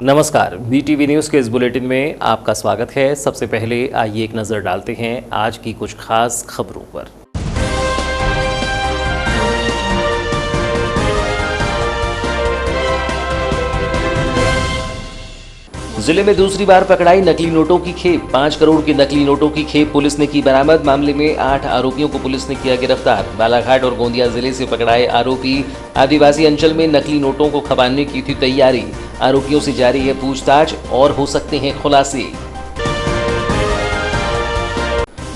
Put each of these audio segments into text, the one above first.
नमस्कार, BTV news के इस बुलेटिन में आपका स्वागत है। सबसे पहले आइए एक नज़र डालते हैं आज की कुछ खास खबरों पर। जिले में दूसरी बार पकड़ाई नकली नोटों की खेप। 5 करोड़ के नकली नोटों की खेप पुलिस ने की बरामद। मामले में 8 आरोपियों को पुलिस ने किया गिरफ्तार। बालाघाट और गोंदिया जिले से पकड़ाए आरोपी आदिवासी अंचल में नकली नोटों को खपाने की थी तैयारी। आरोपियों से जारी है पूछताछ और हो सकते हैं खुलासे।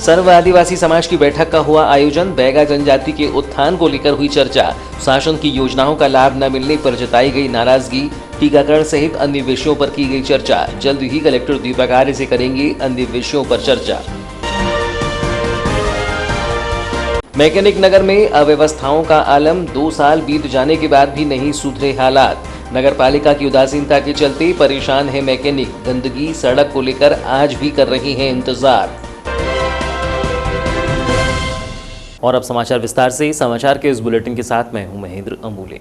सर्व आदिवासी समाज की बैठक का हुआ आयोजन। बैगा जनजाति के उत्थान को लेकर हुई चर्चा। शासन की योजनाओं का लाभ न मिलने पर जताई गई नाराजगी। टीकाकरण सहित अन्य विषयों पर की गई चर्चा। जल्द ही कलेक्टर दीपक आर्य से करेंगे अन्य विषयों पर चर्चा। मैकेनिक नगर में अव्यवस्थाओं का आलम। 2 साल बीत जाने के बाद भी नहीं सुधरे हालात। नगर पालिका की उदासीनता के चलते परेशान है मैकेनिक। गंदगी सड़क को लेकर आज भी कर रहे हैं इंतजार। और अब समाचार विस्तार से। समाचार के इस बुलेटिन के साथ मैं हूं महेंद्र अमूले।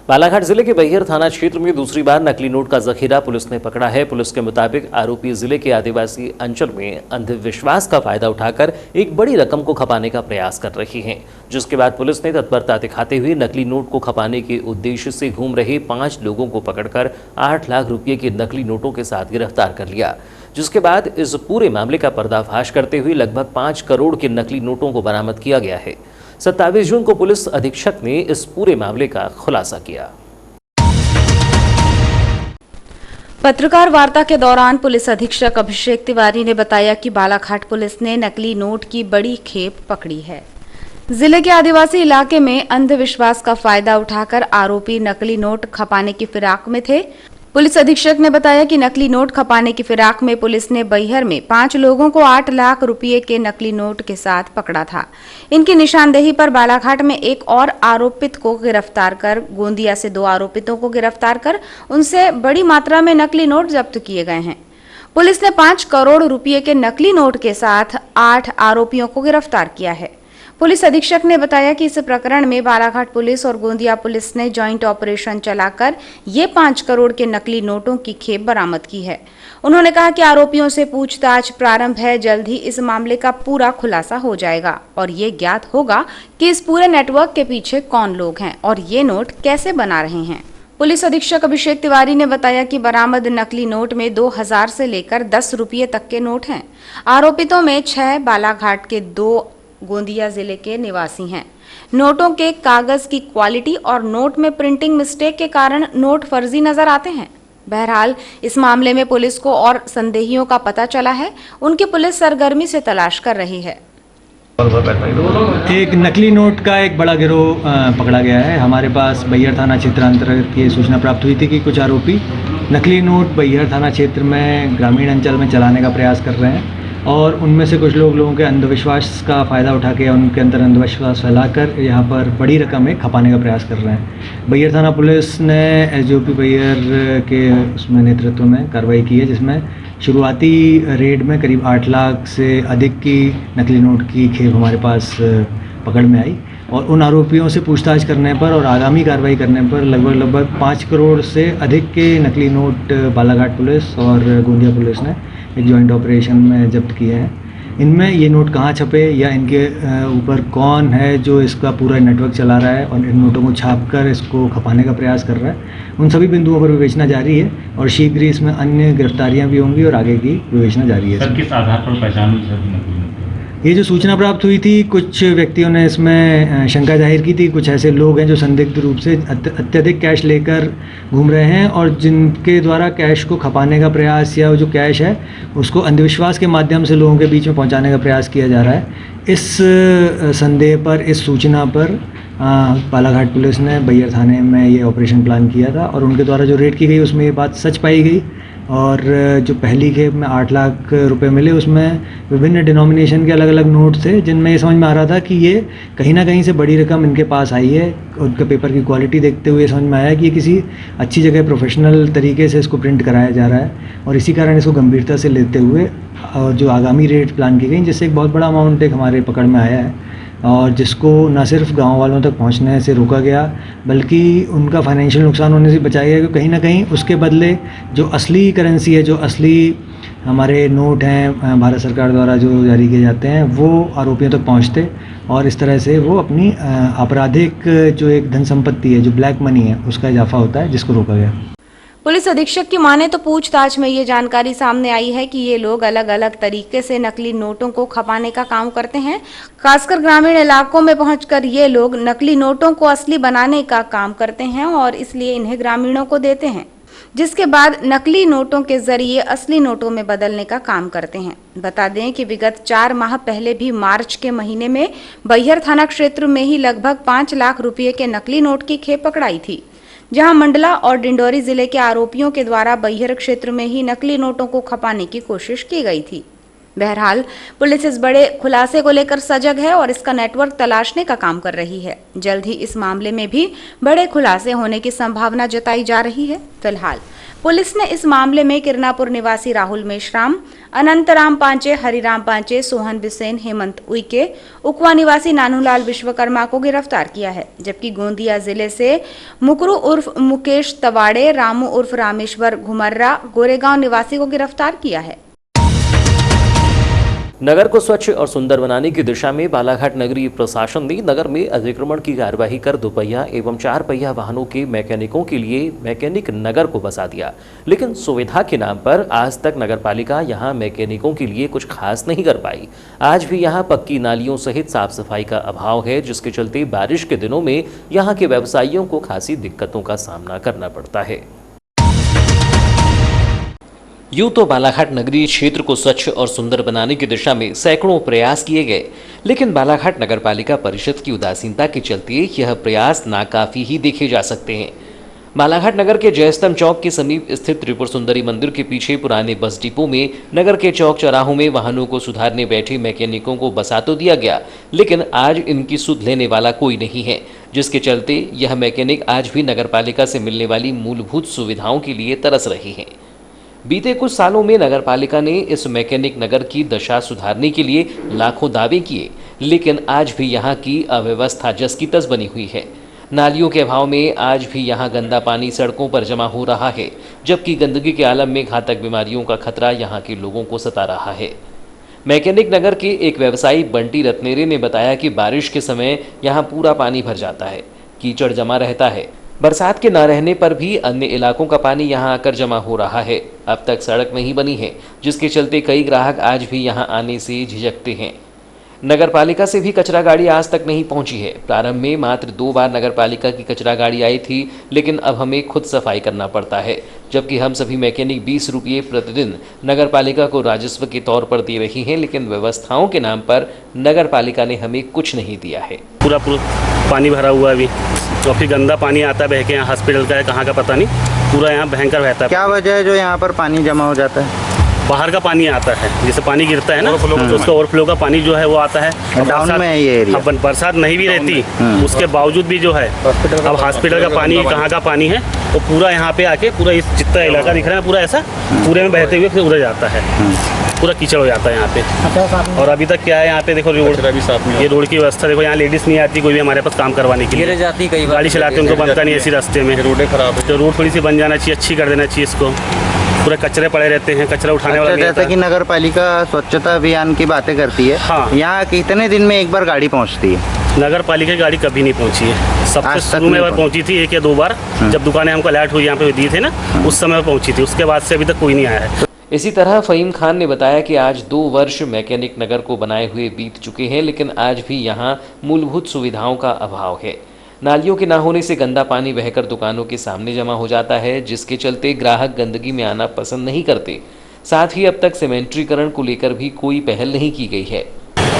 बालाघाट जिले के बैहर थाना क्षेत्र में दूसरी बार नकली नोट का जखीरा पुलिस ने पकड़ा है। पुलिस के मुताबिक आरोपी जिले के आदिवासी अंचल में अंधविश्वास का फायदा उठाकर एक बड़ी रकम को खपाने का प्रयास कर रहे हैं, जिसके बाद पुलिस ने तत्परता दिखाते हुए नकली नोट को खपाने के उद्देश्य से घूम रहे 5 लोगों को पकड़कर 8 लाख रुपये के नकली नोटों के साथ गिरफ्तार कर लिया, जिसके बाद इस पूरे मामले का पर्दाफाश करते हुए लगभग 5 करोड़ के नकली नोटों को बरामद किया गया है। 27 जून को पुलिस अधीक्षक ने इस पूरे मामले का खुलासा किया। पत्रकार वार्ता के दौरान पुलिस अधीक्षक अभिषेक तिवारी ने बताया कि बालाघाट पुलिस ने नकली नोट की बड़ी खेप पकड़ी है। जिले के आदिवासी इलाके में अंधविश्वास का फायदा उठाकर आरोपी नकली नोट खपाने की फिराक में थे। पुलिस अधीक्षक ने बताया कि नकली नोट खपाने की फिराक में पुलिस ने बैहर में 5 लोगों को 8 लाख रुपए के नकली नोट के साथ पकड़ा था। इनकी निशानदेही पर बालाघाट में एक और आरोपित को गिरफ्तार कर, गोंदिया से 2 आरोपितों को गिरफ्तार कर उनसे बड़ी मात्रा में नकली नोट जब्त किए गए हैं। पुलिस ने 5 करोड़ रुपए के नकली नोट के साथ 8 आरोपियों को गिरफ्तार किया है। पुलिस अधीक्षक ने बताया कि इस प्रकरण में बालाघाट पुलिस और गोंदिया पुलिस ने जॉइंट ऑपरेशन चलाकर ये 5 करोड़ के नकली नोटों की खेप बरामद की है। उन्होंने कहा कि आरोपियों से पूछताछ प्रारंभ है। जल्द ही इस मामले का पूरा खुलासा हो जाएगा और ये ज्ञात होगा कि इस पूरे नेटवर्क के पीछे कौन लोग हैं और ये नोट कैसे बना रहे हैं। पुलिस अधीक्षक अभिषेक तिवारी ने बताया कि बरामद नकली नोट में 2000 से लेकर 10 रुपये तक के नोट हैं। आरोपितों में 6 बालाघाट के, 2 गोंदिया जिले के निवासी हैं। नोटों के कागज की क्वालिटी और नोट में प्रिंटिंग मिस्टेक के कारण नोट फर्जी नजर आते हैं। बहरहाल इस मामले में पुलिस को और संदेहियों का पता चला है। उनकी पुलिस सरगर्मी से तलाश कर रही है। एक नकली नोट का एक बड़ा गिरोह पकड़ा गया है। हमारे पास बैहर थाना क्षेत्र अंतर्गत ये सूचना प्राप्त हुई थी कि कुछ आरोपी नकली नोट बैहर थाना क्षेत्र में ग्रामीण अंचल में चलाने का प्रयास कर रहे हैं और उनमें से कुछ लोगों के अंधविश्वास का फ़ायदा उठा के उनके अंदर अंधविश्वास फैलाकर यहाँ पर बड़ी रकम में खपाने का प्रयास कर रहे हैं। बैहर थाना पुलिस ने SDOP बैहर के उसमें नेतृत्व में कार्रवाई की है, जिसमें शुरुआती रेड में करीब 8 लाख से अधिक की नकली नोट की खेप हमारे पास पकड़ में आई और उन आरोपियों से पूछताछ करने पर और आगामी कार्रवाई करने पर लगभग 5 करोड़ से अधिक के नकली नोट बालाघाट पुलिस और गोंदिया पुलिस ने एक जॉइंट ऑपरेशन में जब्त किए हैं। इनमें ये नोट कहाँ छपे या इनके ऊपर कौन है जो इसका पूरा नेटवर्क चला रहा है और इन नोटों को छापकर इसको खपाने का प्रयास कर रहा है, उन सभी बिंदुओं पर विवेचना जारी है और शीघ्र ही इसमें अन्य गिरफ्तारियां भी होंगी और आगे की विवेचना जारी है। सर, किस आधार पर पहचान? ये जो सूचना प्राप्त हुई थी, कुछ व्यक्तियों ने इसमें शंका जाहिर की थी। कुछ ऐसे लोग हैं जो संदिग्ध रूप से अत्यधिक कैश लेकर घूम रहे हैं और जिनके द्वारा कैश को खपाने का प्रयास या जो कैश है उसको अंधविश्वास के माध्यम से लोगों के बीच में पहुंचाने का प्रयास किया जा रहा है। इस संदेह पर, इस सूचना पर बालाघाट पुलिस ने बैहर थाने में ये ऑपरेशन प्लान किया था और उनके द्वारा जो रेड की गई उसमें ये बात सच पाई गई और जो पहली खेप में 8 लाख रुपए मिले उसमें विभिन्न डिनोमिनेशन के अलग अलग नोट थे, जिनमें ये समझ में आ रहा था कि ये कहीं ना कहीं से बड़ी रकम इनके पास आई है। उनके पेपर की क्वालिटी देखते हुए समझ में आया कि ये किसी अच्छी जगह प्रोफेशनल तरीके से इसको प्रिंट कराया जा रहा है और इसी कारण इसको गंभीरता से लेते हुए जो आगामी रेट प्लान की गई, जिससे एक बहुत बड़ा अमाउंट एक हमारे पकड़ में आया है। और जिसको न सिर्फ गांव वालों तक पहुंचने से रोका गया बल्कि उनका फाइनेंशियल नुकसान होने से बचाया गया, क्योंकि कहीं ना कहीं उसके बदले जो असली करेंसी है, जो असली हमारे नोट हैं भारत सरकार द्वारा जो जारी किए जाते हैं, वो आरोपियों तक पहुंचते और इस तरह से वो अपनी आपराधिक जो एक धन संपत्ति है, जो ब्लैक मनी है, उसका इजाफा होता है, जिसको रोका गया। पुलिस अधीक्षक की माने तो पूछताछ में ये जानकारी सामने आई है कि ये लोग अलग अलग तरीके से नकली नोटों को खपाने का काम करते हैं। खासकर ग्रामीण इलाकों में पहुंचकर ये लोग नकली नोटों को असली बनाने का काम करते हैं और इसलिए इन्हें ग्रामीणों को देते हैं, जिसके बाद नकली नोटों के जरिए असली नोटों में बदलने का काम करते हैं। बता दें कि विगत 4 माह पहले भी मार्च के महीने में बैहर थाना क्षेत्र में ही लगभग 5 लाख रुपये के नकली नोट की खेप पकड़ाई थी, जहां मंडला और डिंडोरी जिले के आरोपियों के द्वारा बैहर क्षेत्र में ही नकली नोटों को खपाने की कोशिश की गई थी। बहरहाल पुलिस इस बड़े खुलासे को लेकर सजग है और इसका नेटवर्क तलाशने का काम कर रही है। जल्द ही इस मामले में भी बड़े खुलासे होने की संभावना जताई जा रही है। फिलहाल पुलिस ने इस मामले में किरनापुर निवासी राहुल मेश्राम, अनंतराम पांचे, हरिराम पांचे, सोहन बिसेन, हेमंत उइके, उकवा निवासी नानूलाल विश्वकर्मा को गिरफ्तार किया है, जबकि गोंदिया जिले से मुकरू उर्फ मुकेश तवाड़े, रामू उर्फ रामेश्वर घुमर्रा, गोरेगांव निवासी को गिरफ्तार किया है। नगर को स्वच्छ और सुंदर बनाने की दिशा में बालाघाट नगरीय प्रशासन ने नगर में अतिक्रमण की कार्यवाही कर 2 पहिया एवं 4 पहिया वाहनों के मैकेनिकों के लिए मैकेनिक नगर को बसा दिया। लेकिन सुविधा के नाम पर आज तक नगरपालिका यहां मैकेनिकों के लिए कुछ खास नहीं कर पाई। आज भी यहां पक्की नालियों सहित साफ सफाई का अभाव है, जिसके चलते बारिश के दिनों में यहां के व्यवसायियों को खासी दिक्कतों का सामना करना पड़ता है। यूं तो बालाघाट नगरीय क्षेत्र को स्वच्छ और सुंदर बनाने की दिशा में सैकड़ों प्रयास किए गए, लेकिन बालाघाट नगरपालिका परिषद की उदासीनता के चलते यह प्रयास नाकाफी ही देखे जा सकते हैं। बालाघाट नगर के जयस्तंभ चौक के समीप स्थित त्रिपुर सुंदरी मंदिर के पीछे पुराने बस डिपो में नगर के चौक चौराहों में वाहनों को सुधारने बैठे मैकेनिकों को बसा तो दिया गया, लेकिन आज इनकी सुध लेने वाला कोई नहीं है, जिसके चलते यह मैकेनिक आज भी नगरपालिका से मिलने वाली मूलभूत सुविधाओं के लिए तरस रहे हैं। बीते कुछ सालों में नगरपालिका ने इस मैकेनिक नगर की दशा सुधारने के लिए लाखों दावे किए, लेकिन आज भी यहाँ की अव्यवस्था जस की तस बनी हुई है। नालियों के अभाव में आज भी यहाँ गंदा पानी सड़कों पर जमा हो रहा है, जबकि गंदगी के आलम में घातक बीमारियों का खतरा यहाँ के लोगों को सता रहा है। मैकेनिक नगर के एक व्यवसायी बंटी रत्नेरे ने बताया कि बारिश के समय यहाँ पूरा पानी भर जाता है, कीचड़ जमा रहता है। बरसात के न रहने पर भी अन्य इलाकों का पानी यहां आकर जमा हो रहा है। अब तक सड़क नहीं बनी है, जिसके चलते कई ग्राहक आज भी यहां आने से झिझकते हैं। नगरपालिका से भी कचरा गाड़ी आज तक नहीं पहुंची है। प्रारंभ में मात्र 2 बार नगरपालिका की कचरा गाड़ी आई थी, लेकिन अब हमें खुद सफाई करना पड़ता है, जबकि हम सभी मैकेनिक 20 रुपये प्रतिदिन नगरपालिका को राजस्व के तौर पर दे रही हैं, लेकिन व्यवस्थाओं के नाम पर नगरपालिका ने हमें कुछ नहीं दिया है। पूरा पानी भरा हुआ है अभी, तो फिर गंदा पानी आता है बह के, यहाँ हॉस्पिटल का है कहाँ का पता नहीं, पूरा यहाँ भयंकर बहता है। क्या वजह है जो यहाँ पर पानी जमा हो जाता है? बाहर का पानी आता है, जैसे पानी गिरता है ना, तो उसका ओवरफ्लो का पानी जो है वो आता है। डाउन में है ये एरिया। बरसात नहीं भी रहती, उसके बावजूद भी जो है अब हॉस्पिटल का पानी कहाँ का पानी है वो पूरा यहाँ पे आके पूरा इस जितना इलाका दिख रहा है पूरा ऐसा पूरे में बहते हुए फिर उड़ जाता है, पूरा कीचड़ हो जाता है यहाँ पे। और अभी तक क्या है यहाँ पे देखो, ये रोड की व्यवस्था देखो, यहाँ लेडीज नहीं आती कोई भी हमारे पास काम करवाने के लिए, जाती कई गाड़ी चलाते उनको बनता नहीं ऐसी रास्ते में, रोडें खराब है, तो रोड थोड़ी सी बन जाना चाहिए, अच्छी कर देना चाहिए इसको। पूरे कचरे पड़े रहते हैं, कचरा उठाने वाला जैसा कि नगर पालिका स्वच्छता अभियान की बातें करती है, हाँ, यहाँ कितने दिन में एक बार गाड़ी पहुँचती है? नगर पालिका की गाड़ी कभी नहीं पहुँची है। सबसे शुरू में बार पहुँची थी 1 या 2 बार, जब दुकानें हमको अलर्ट हुई यहाँ पे दिए थे ना, उस समय पहुँची थी, उसके बाद से अभी तक कोई नहीं आया है। इसी तरह फ़हीम खान ने बताया कि आज 2 वर्ष मैकेनिक नगर को बनाए हुए बीत चुके हैं, लेकिन आज भी यहाँ मूलभूत सुविधाओं का अभाव है। नालियों के ना होने से गंदा पानी बहकर दुकानों के सामने जमा हो जाता है, जिसके चलते ग्राहक गंदगी में आना पसंद नहीं करते। साथ ही अब तक सीमेंट्रीकरण को लेकर भी कोई पहल नहीं की गई है।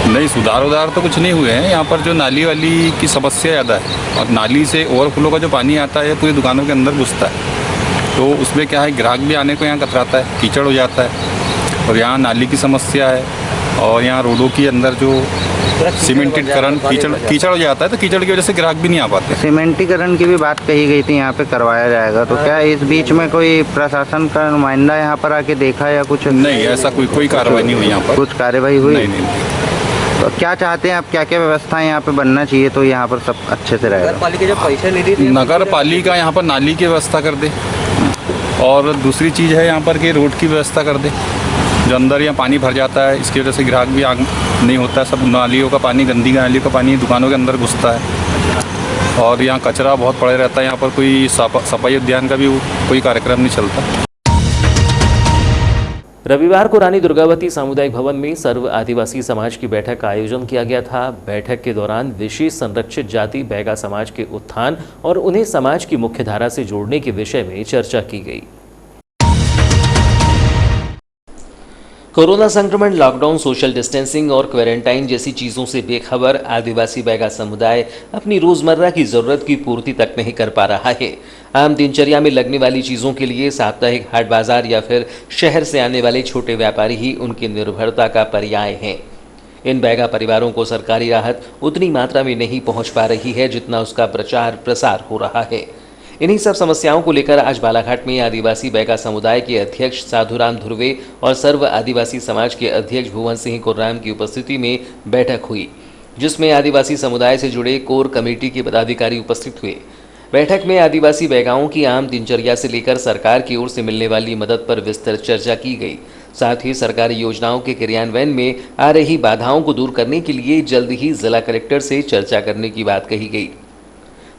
नहीं, सुधार तो कुछ नहीं हुए हैं। यहाँ पर जो नाली वाली की समस्या ज़्यादा है, और नाली से ओवरफ्लो का जो पानी आता है पूरी दुकानों के अंदर घुसता है, तो उसमें क्या है, ग्राहक भी आने को यहाँ कतराता है, कीचड़ हो जाता है। और यहाँ नाली की समस्या है, और यहाँ रोडों के अंदर जो सीमेंटीकरण कीचड़ हो जाता है, तो कीचड़ की वजह से ग्राहक भी नहीं आ पाते। सीमेंटीकरण की भी बात कही गई थी, यहाँ पे करवाया जाएगा, तो क्या इस बीच में कोई प्रशासन का नुमाइंदा यहाँ पर आके देखा या कुछ? नहीं, ऐसा कोई कार्रवाई नहीं हुई यहाँ पर। कुछ कार्रवाई हुई? नहीं। तो क्या चाहते हैं आप, क्या क्या व्यवस्थाएं यहाँ पे बनना चाहिए तो यहाँ पर सब अच्छे से रहेगा? पालिका जो पैसे निधि नगर पालिका यहाँ पर नाली की व्यवस्था कर दे, और दूसरी चीज़ है यहाँ पर कि रोड की व्यवस्था कर दे। जो अंदर यहाँ पानी भर जाता है, इसकी वजह से ग्राहक भी आग नहीं होता है। सब नालियों का पानी, गंदी नालियों का पानी दुकानों के अंदर घुसता है, और यहाँ कचरा बहुत पड़े रहता है। यहाँ पर कोई सफाई अभियान का भी कोई कार्यक्रम नहीं चलता। रविवार को रानी दुर्गावती सामुदायिक भवन में सर्व आदिवासी समाज की बैठक का आयोजन किया गया था। बैठक के दौरान विशेष संरक्षित जाति बैगा समाज के उत्थान और उन्हें समाज की मुख्यधारा से जोड़ने के विषय में चर्चा की गई। कोरोना संक्रमण, लॉकडाउन, सोशल डिस्टेंसिंग और क्वारंटाइन जैसी चीजों से बेखबर आदिवासी बैगा समुदाय अपनी रोजमर्रा की जरूरत की पूर्ति तक नहीं कर पा रहा है। आम दिनचर्या में लगने वाली चीजों के लिए साप्ताहिक हाट बाजार या फिर शहर से आने वाले छोटे व्यापारी ही उनकी निर्भरता का पर्याय हैं। इन बैगा परिवारों को सरकारी राहत उतनी मात्रा में नहीं पहुंच पा रही है जितना उसका प्रचार प्रसार हो रहा है। इन्हीं सब समस्याओं को लेकर आज बालाघाट में आदिवासी बैगा समुदाय के अध्यक्ष साधुराम धुर्वे और सर्व आदिवासी समाज के अध्यक्ष भुवन सिंह कुर्राम की उपस्थिति में बैठक हुई, जिसमें आदिवासी समुदाय से जुड़े कोर कमेटी के पदाधिकारी उपस्थित हुए। बैठक में आदिवासी बैगाओं की आम दिनचर्या से लेकर सरकार की ओर से मिलने वाली मदद पर विस्तृत चर्चा की गई। साथ ही सरकारी योजनाओं के क्रियान्वयन में आ रही बाधाओं को दूर करने के लिए जल्द ही जिला कलेक्टर से चर्चा करने की बात कही गई।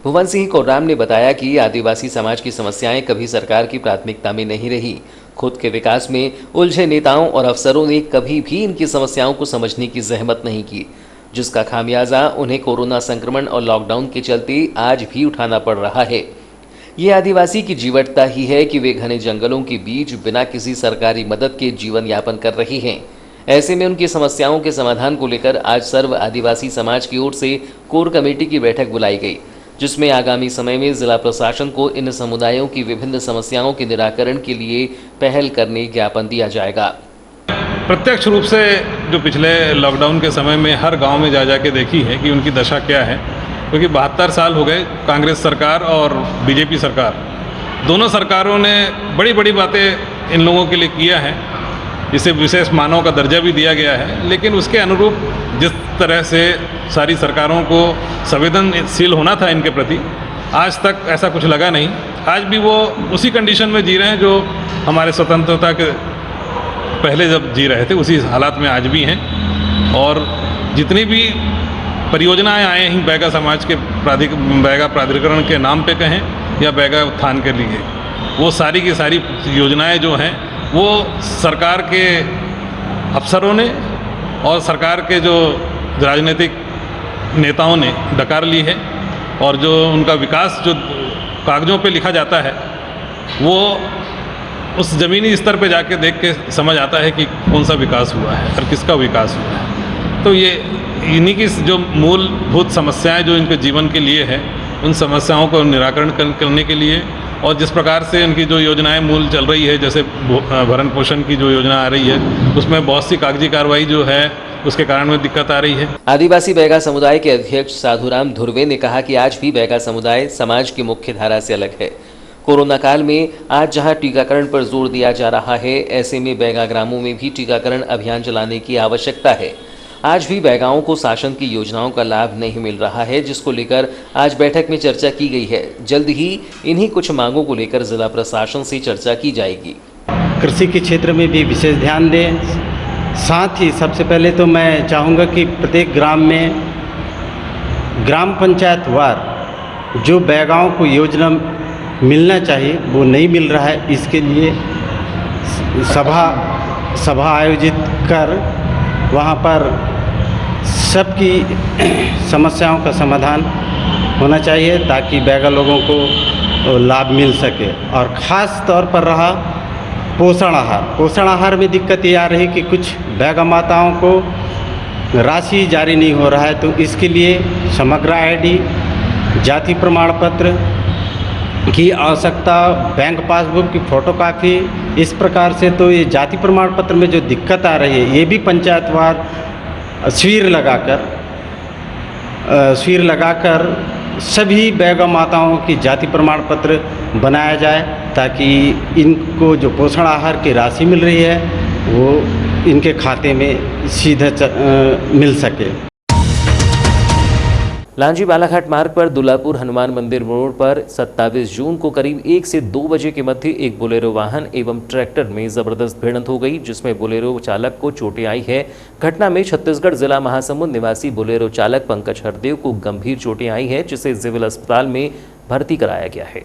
भुवन सिंह कुर्राम ने बताया कि आदिवासी समाज की समस्याएं कभी सरकार की प्राथमिकता में नहीं रही। खुद के विकास में उलझे नेताओं और अफसरों ने कभी भी इनकी समस्याओं को समझने की जहमत नहीं की, जिसका खामियाजा उन्हें कोरोना संक्रमण और लॉकडाउन के चलते आज भी उठाना पड़ रहा है। ये आदिवासी की जीवटता ही है कि वे घने जंगलों के बीच बिना किसी सरकारी मदद के जीवन यापन कर रही हैं। ऐसे में उनकी समस्याओं के समाधान को लेकर आज सर्व आदिवासी समाज की ओर से कोर कमेटी की बैठक बुलाई गई, जिसमें आगामी समय में जिला प्रशासन को इन समुदायों की विभिन्न समस्याओं के निराकरण के लिए पहल करने ज्ञापन दिया जाएगा। प्रत्यक्ष रूप से जो पिछले लॉकडाउन के समय में हर गांव में जा के देखी है कि उनकी दशा क्या है, क्योंकि 72 साल हो गए कांग्रेस सरकार और बीजेपी सरकार, दोनों सरकारों ने बड़ी बड़ी बातें इन लोगों के लिए किया है। इसे विशेष मानव का दर्जा भी दिया गया है, लेकिन उसके अनुरूप जिस तरह से सारी सरकारों को संवेदनशील होना था इनके प्रति, आज तक ऐसा कुछ लगा नहीं। आज भी वो उसी कंडीशन में जी रहे हैं जो हमारे स्वतंत्रता के पहले जब जी रहे थे, उसी हालात में आज भी हैं। और जितनी भी परियोजनाएं आए हैं बैगा समाज के बैगा प्राधिकरण के नाम पे कहें या बैगा उत्थान के लिए, वो सारी की सारी योजनाएं जो हैं वो सरकार के अफसरों ने और सरकार के जो राजनीतिक नेताओं ने डकार ली है, और जो उनका विकास जो कागज़ों पे लिखा जाता है वो उस ज़मीनी स्तर पे जाके देख के समझ आता है कि कौन सा विकास हुआ है और किसका विकास हुआ है। तो ये इन्हीं की जो मूलभूत समस्याएं जो इनके जीवन के लिए है, उन समस्याओं को निराकरण करने के लिए, और जिस प्रकार से उनकी जो योजनाएं मूल चल रही है, जैसे भरण पोषण की जो योजना आ रही है, उसमें बहुत सी कागजी कार्रवाई जो है उसके कारण में दिक्कत आ रही है। आदिवासी बैगा समुदाय के अध्यक्ष साधुराम धुर्वे ने कहा कि आज भी बैगा समुदाय समाज की मुख्य धारा से अलग है। कोरोना काल में आज जहां टीकाकरण पर जोर दिया जा रहा है, ऐसे में बैगा ग्रामों में भी टीकाकरण अभियान चलाने की आवश्यकता है। आज भी बैगाओं को शासन की योजनाओं का लाभ नहीं मिल रहा है, जिसको लेकर आज बैठक में चर्चा की गई है। जल्द ही इन्हीं कुछ मांगों को लेकर जिला प्रशासन से चर्चा की जाएगी। कृषि के क्षेत्र में भी विशेष ध्यान दें। साथ ही सबसे पहले तो मैं चाहूँगा कि प्रत्येक ग्राम में ग्राम पंचायत वार जो बैगाओं को योजना मिलना चाहिए वो नहीं मिल रहा है, इसके लिए सभा आयोजित कर वहाँ पर सबकी समस्याओं का समाधान होना चाहिए ताकि बैगा लोगों को लाभ मिल सके। और ख़ास तौर पर रहा पोषण आहार में दिक्कत ये आ रही कि कुछ बैगा माताओं को राशि जारी नहीं हो रहा है, तो इसके लिए समग्र आईडी, जाति प्रमाण पत्र की आवश्यकता, बैंक पासबुक की फ़ोटोकॉपी, इस प्रकार से तो ये जाति प्रमाण पत्र में जो दिक्कत आ रही है ये भी पंचायतवार शिविर लगाकर सभी बैगा माताओं की जाति प्रमाण पत्र बनाया जाए ताकि इनको जो पोषण आहार की राशि मिल रही है वो इनके खाते में सीधे मिल सके। लांजी बालाघाट मार्ग पर दुलापुर हनुमान मंदिर मोड़ पर 27 जून को करीब 1 से 2 बजे के मध्य एक बोलेरो वाहन एवं ट्रैक्टर में जबरदस्त भिड़ंत हो गई, जिसमें बोलेरो चालक को चोटें आई है। घटना में छत्तीसगढ़ जिला महासमुंद निवासी बोलेरो चालक पंकज हरदेव को गंभीर चोटें आई है, जिसे सिविल अस्पताल में भर्ती कराया गया है।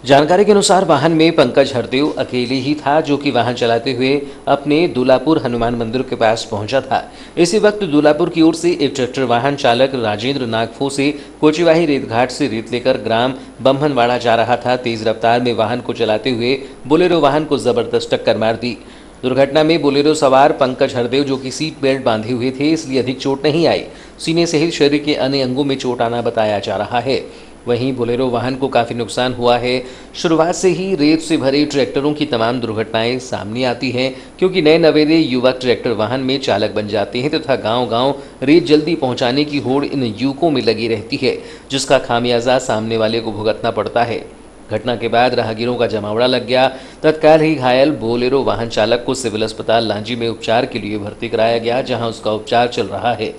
जानकारी के अनुसार वाहन में पंकज हरदेव अकेले ही था, जो कि वाहन चलाते हुए अपने दुलापुर हनुमान मंदिर के पास पहुंचा था। इसी वक्त दुलापुर की ओर से एक ट्रैक्टर वाहन चालक राजेंद्र नागफो से कोचिवाही रेत घाट से रेत लेकर ग्राम बम्हनवाड़ा जा रहा था। तेज रफ्तार में वाहन को चलाते हुए बोलेरो वाहन को जबरदस्त टक्कर मार दी। दुर्घटना में बोलेरो सवार पंकज हरदेव, जो कि सीट बेल्ट बांधे हुए थे, इसलिए अधिक चोट नहीं आई। सीने सहित शरीर के अन्य अंगों में चोट आना बताया जा रहा है। वहीं बोलेरो वाहन को काफ़ी नुकसान हुआ है। शुरुआत से ही रेत से भरे ट्रैक्टरों की तमाम दुर्घटनाएं सामने आती हैं, क्योंकि नए नवेले युवक ट्रैक्टर वाहन में चालक बन जाते हैं तथा गांव-गांव रेत जल्दी पहुंचाने की होड़ इन युवकों में लगी रहती है, जिसका खामियाजा सामने वाले को भुगतना पड़ता है। घटना के बाद राहगीरों का जमावड़ा लग गया। तत्काल ही घायल बोलेरो वाहन चालक को सिविल अस्पताल लांजी में उपचार के लिए भर्ती कराया गया, जहां उसका उपचार चल रहा है।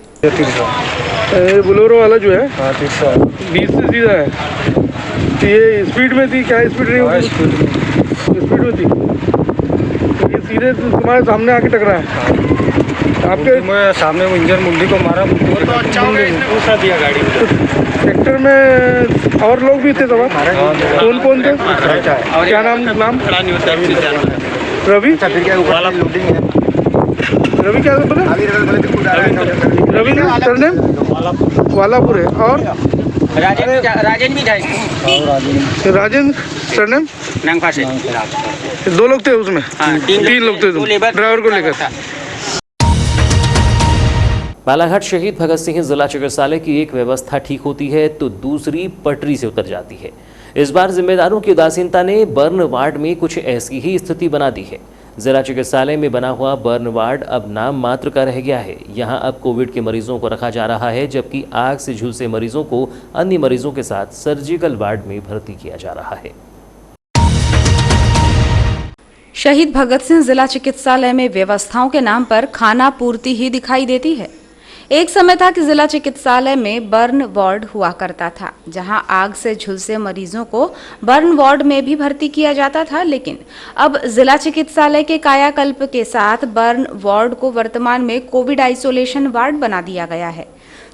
बोलेरो वाला जो है 20 से सीधा है, तो ये स्पीड में थी, क्या स्पीड रही होगी? स्पीड में थी, तो ये सीधे तुम्हारे सामने आके टकरा है। आपके सामने वो इंजन मुंडी को मारा, दूसरा दिया गाड़ी में। ट्रैक्टर में और लोग भी थे सवार? कौन कौन थे? क्या नाम? रवि? रवि क्या बोले? रवि का सरनेम वालापुर है। और राजेंद्र भी था। राजेंद्र सरनेम नांगफा से। 2 लोग थे उसमें? हाँ, 3 लोग थे ड्राइवर को लेकर। बालाघाट शहीद भगत सिंह जिला चिकित्सालय की एक व्यवस्था ठीक होती है तो दूसरी पटरी से उतर जाती है। इस बार जिम्मेदारों की उदासीनता ने बर्न वार्ड में कुछ ऐसी ही स्थिति बना दी है। जिला चिकित्सालय में बना हुआ बर्न वार्ड अब नाम मात्र का रह गया है। यहां अब कोविड के मरीजों को रखा जा रहा है, जबकि आग से झुलसे मरीजों को अन्य मरीजों के साथ सर्जिकल वार्ड में भर्ती किया जा रहा है। शहीद भगत सिंह जिला चिकित्सालय में व्यवस्थाओं के नाम पर खाना पूर्ति ही दिखाई देती है। एक समय था कि जिला चिकित्सालय में बर्न वार्ड हुआ करता था, जहां आग से झुलसे मरीजों को बर्न वार्ड में भी भर्ती किया जाता था, लेकिन अब जिला चिकित्सालय के कायाकल्प के साथ बर्न वार्ड को वर्तमान में कोविड आइसोलेशन वार्ड बना दिया गया है,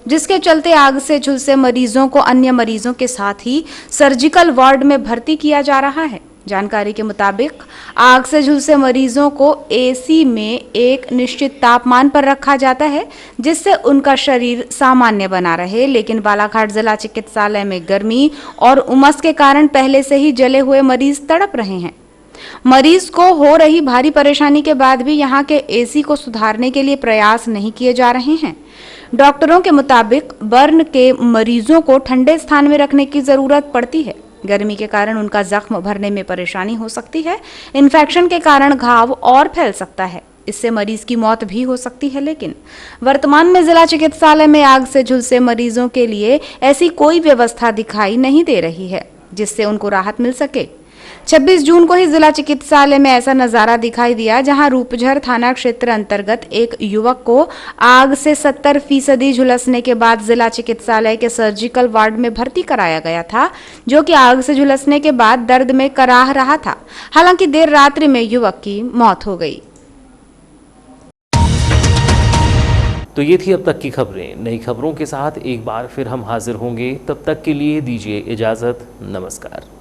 जिसके चलते आग से झुलसे मरीजों को अन्य मरीजों के साथ ही सर्जिकल वार्ड में भर्ती किया जा रहा है। जानकारी के मुताबिक आग से झुलसे मरीजों को एसी में एक निश्चित तापमान पर रखा जाता है, जिससे उनका शरीर सामान्य बना रहे, लेकिन बालाघाट जिला चिकित्सालय में गर्मी और उमस के कारण पहले से ही जले हुए मरीज तड़प रहे हैं। मरीज को हो रही भारी परेशानी के बाद भी यहां के एसी को सुधारने के लिए प्रयास नहीं किए जा रहे हैं। डॉक्टरों के मुताबिक बर्न के मरीजों को ठंडे स्थान में रखने की जरूरत पड़ती है। गर्मी के कारण उनका जख्म भरने में परेशानी हो सकती है। इन्फेक्शन के कारण घाव और फैल सकता है, इससे मरीज की मौत भी हो सकती है। लेकिन वर्तमान में जिला चिकित्सालय में आग से झुलसे मरीजों के लिए ऐसी कोई व्यवस्था दिखाई नहीं दे रही है जिससे उनको राहत मिल सके। 26 जून को ही जिला चिकित्सालय में ऐसा नजारा दिखाई दिया, जहां रूपझर थाना क्षेत्र अंतर्गत एक युवक को आग से 70% झुलसने के बाद जिला चिकित्सालय के सर्जिकल वार्ड में भर्ती कराया गया था, जो कि आग से झुलसने के बाद दर्द में कराह रहा था। हालांकि देर रात्रि में युवक की मौत हो गई। तो ये थी अब तक की खबरें। नई खबरों के साथ एक बार फिर हम हाजिर होंगे। तब तक के लिए दीजिए इजाजत। नमस्कार।